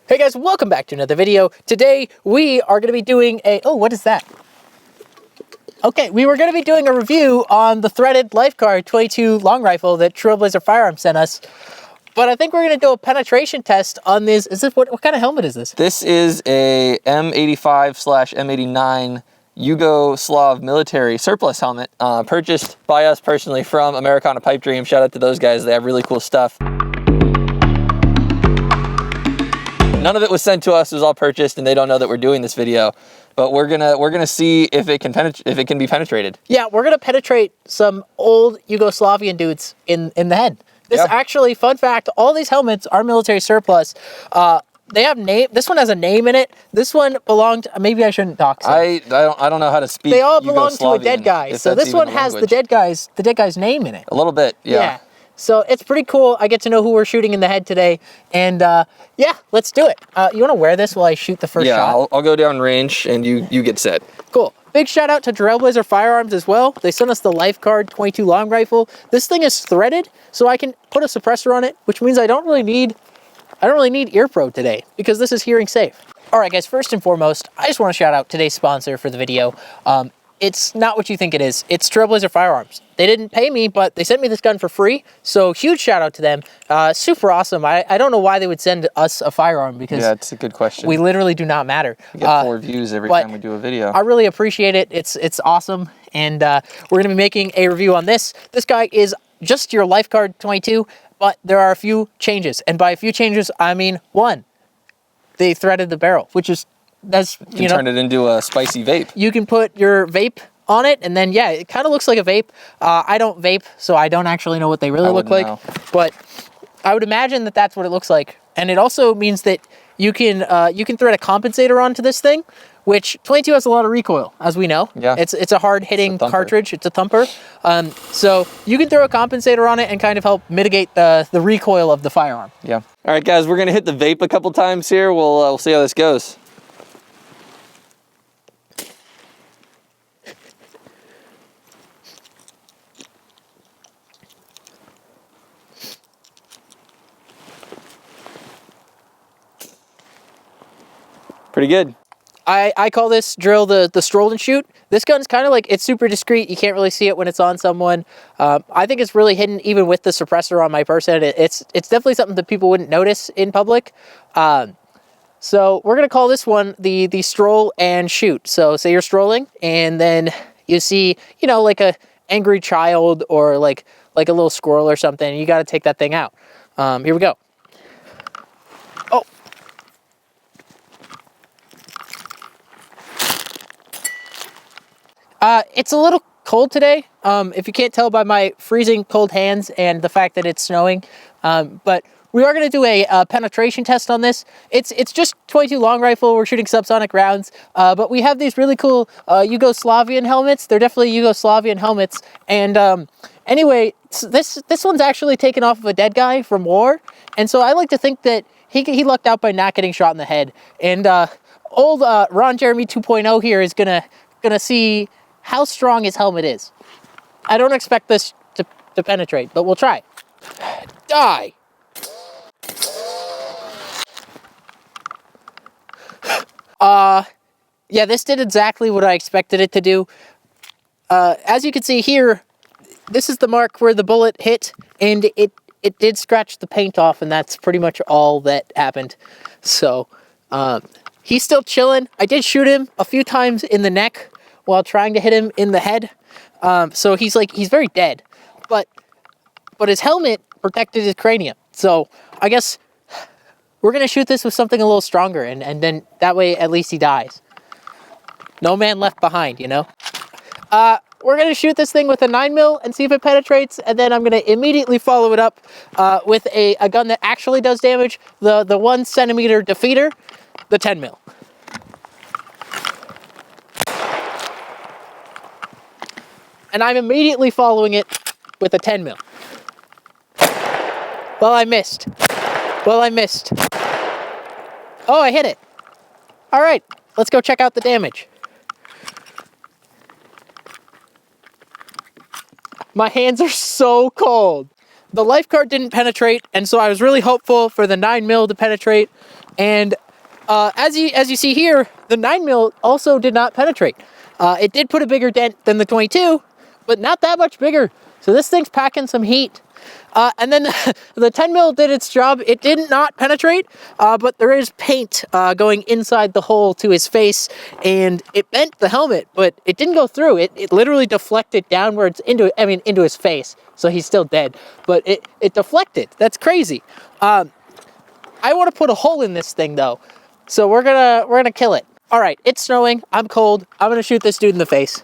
Hey guys, welcome back to another video. Today we are going to be doing a, oh, what is that? Okay, we were going to be doing a review on the threaded Lifeguard 22 long rifle that Trailblazer Firearms sent us. But I think we're going to do a penetration test on this. Is this, what kind of helmet is this? This is a M85/M89 Yugoslav military surplus helmet, purchased by us personally from Americana Pipe Dream. Shout out to those guys, they have really cool stuff. None of it was sent to us, it was all purchased, and they don't know that we're doing this video. But we're gonna see if it can be penetrated. Yeah, we're gonna penetrate some old Yugoslavian dudes in the head. This actually, fun fact, all these helmets are military surplus. They have name. This one has a name in it. This one belonged. Maybe I shouldn't talk. So. I don't know how to speak. They all belong to a dead guy. So this one has the dead guy's name in it. A little bit, yeah. So it's pretty cool. I get to know who we're shooting in the head today, and yeah, let's do it. You want to wear this while I shoot the first shot? Yeah, I'll go down range, and you get set. Cool. Big shout out to Trailblazer Firearms as well. They sent us the Lifeguard 22 long rifle. This thing is threaded, so I can put a suppressor on it, which means I don't really need ear pro today because this is hearing safe. All right, guys. First and foremost, I just want to shout out today's sponsor for the video. It's not what you think it is. It's Trailblazer Firearms. They didn't pay me, but they sent me this gun for free. So huge shout out to them. Super awesome. I don't know why they would send us a firearm because it's a good question. We literally do not matter. We get 4 views every time we do a video. I really appreciate it. It's awesome. And we're gonna be making a review on this. This guy is just your Lifeguard 22, but there are a few changes. And by a few changes, I mean one. They threaded the barrel, which is you know, turn it into a spicy vape. You can put your vape on it, and then yeah, it kind of looks like a vape. I don't vape, so I don't actually know what they really look like. But I would imagine that that's what it looks like. And it also means that you can thread a compensator onto this thing, which 22 has a lot of recoil, as we know. Yeah, it's a hard hitting cartridge. It's a thumper. So you can throw a compensator on it and kind of help mitigate the recoil of the firearm. Yeah. All right, guys, we're gonna hit the vape a couple times here. We'll see how this goes. Pretty good. I call this drill the stroll and shoot. This gun's kind of like, it's super discreet. You can't really see it when it's on someone. I think it's really hidden even with the suppressor on my person. It's definitely something that people wouldn't notice in public. So we're gonna call this one the stroll and shoot. So say you're strolling and then you see, you know, like a angry child or like a little squirrel or something. You got to take that thing out. Here we go. Oh. It's a little cold today, if you can't tell by my freezing cold hands and the fact that it's snowing, but we are going to do a penetration test on this. It's just 22 long rifle, we're shooting subsonic rounds, but we have these really cool Yugoslavian helmets. They're definitely Yugoslavian helmets, and anyway, this one's actually taken off of a dead guy from war, and so I like to think that he lucked out by not getting shot in the head, and old Ron Jeremy 2.0 here is gonna see how strong his helmet is. I don't expect this to penetrate, but we'll try. Die! Yeah, this did exactly what I expected it to do. As you can see here, this is the mark where the bullet hit, and it did scratch the paint off, and that's pretty much all that happened. So, he's still chilling. I did shoot him a few times in the neck while trying to hit him in the head. So he's very dead, but his helmet protected his cranium. So I guess we're going to shoot this with something a little stronger, and then that way at least he dies. No man left behind, you know? We're going to shoot this thing with a 9mm and see if it penetrates, and then I'm going to immediately follow it up with a gun that actually does damage, the 1 centimeter defeater, the 10mm. And I'm immediately following it with a 10mm. Well, I missed. Oh, I hit it. All right, let's go check out the damage. My hands are so cold. the Lifeguard didn't penetrate, and so I was really hopeful for the 9mm to penetrate. And as you see here, the 9mm also did not penetrate. It did put a bigger dent than the 22, but not that much bigger. So this thing's packing some heat. And then the 10mm did its job. It did not penetrate, but there is paint going inside the hole to his face, and it bent the helmet, but it didn't go through. It literally deflected downwards into his face. So he's still dead, but it deflected. That's crazy. I want to put a hole in this thing though, so we're gonna kill it. All right, it's snowing. I'm cold. I'm gonna shoot this dude in the face.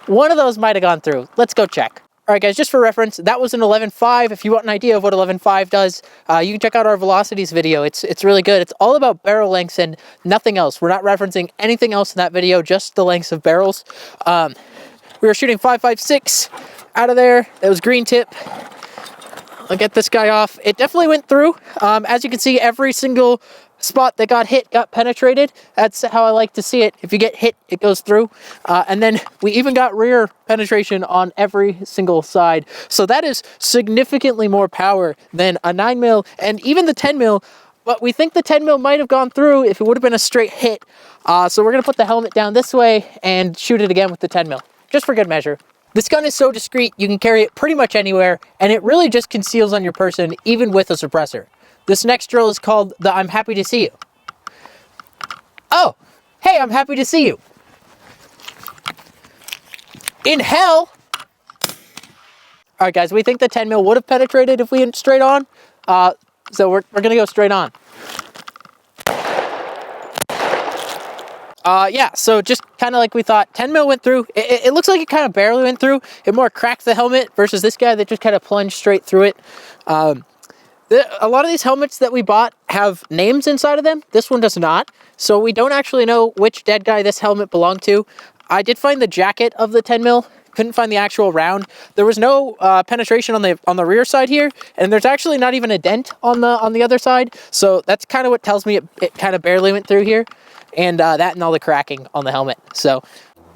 One of those might have gone through. Let's go check. All right, guys, just for reference, that was an 11.5. If you want an idea of what 11.5 does, you can check out our velocities video. It's really good. It's all about barrel lengths and nothing else. We're not referencing anything else in that video, just the lengths of barrels. We were shooting 5.56 out of there. That was green tip. I'll get this guy off. It definitely went through. As you can see, every single spot that got hit got penetrated. That's how I like to see it. If you get hit, it goes through. And then we even got rear penetration on every single side. So that is significantly more power than a 9mm and even the 10mm. But we think the 10mm might have gone through if it would have been a straight hit. So we're going to put the helmet down this way and shoot it again with the 10mm, just for good measure. This gun is so discreet, you can carry it pretty much anywhere, and it really just conceals on your person, even with a suppressor. This next drill is called the I'm happy to see you. Oh, hey, I'm happy to see you. In hell. All right, guys, we think the 10mm would have penetrated if we went straight on. So we're going to go straight on. Yeah, so just kind of like we thought, 10mm went through. It looks like it kind of barely went through. It more cracked the helmet versus this guy that just kind of plunged straight through it. A lot of these helmets that we bought have names inside of them. This one does not. So we don't actually know which dead guy this helmet belonged to. I did find the jacket of the 10mm. Couldn't find the actual round. There was no penetration on the rear side here, and there's actually not even a dent on the other side. So that's kind of what tells me it kind of barely went through here, and that and all the cracking on the helmet. So,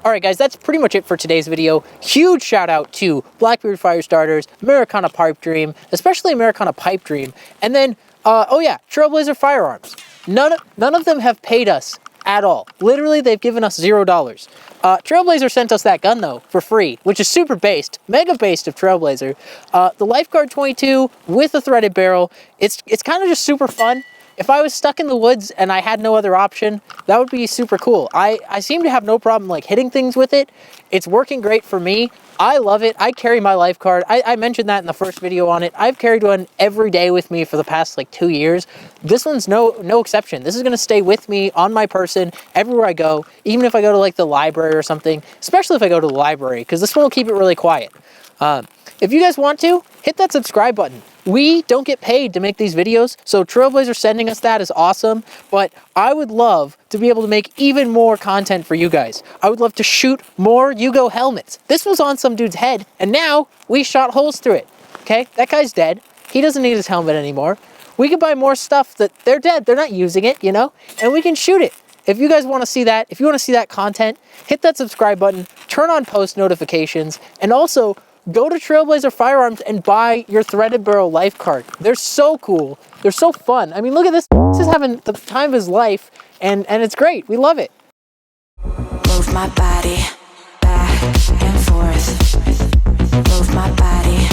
all right, guys, that's pretty much it for today's video. Huge shout out to Blackbeard Fire Starters, Americana Pipe Dream, especially Americana Pipe Dream, and then oh yeah, Trailblazer Firearms. None of them have paid us at all. Literally, they've given us $0. Trailblazer sent us that gun though for free, which is super based, mega based of Trailblazer. The Lifeguard 22 with a threaded barrel. It's kind of just super fun. If I was stuck in the woods and I had no other option, that would be super cool. I seem to have no problem like hitting things with it. It's working great for me. I love it. I carry my Lifecard. I mentioned that in the first video on it. I've carried one every day with me for the past like 2 years. This one's no exception. This is going to stay with me on my person everywhere I go, even if I go to like the library or something, especially if I go to the library, because this one will keep it really quiet. If you guys want to, hit that subscribe button. We don't get paid to make these videos, so Trailblazer sending us that is awesome, but I would love to be able to make even more content for you guys. I would love to shoot more Yugo helmets. This was on some dude's head, and now we shot holes through it, okay? That guy's dead. He doesn't need his helmet anymore. We could buy more stuff that they're dead. They're not using it, you know? And we can shoot it. If you guys want to see that, if you want to see that content, hit that subscribe button, turn on post notifications, and also go to Trailblazer Firearms and buy your threaded barrel Lifecard. They're so cool. They're so fun. I mean, look at this. This is having the time of his life, and it's great. We love it. Move my body back and forth. Move my body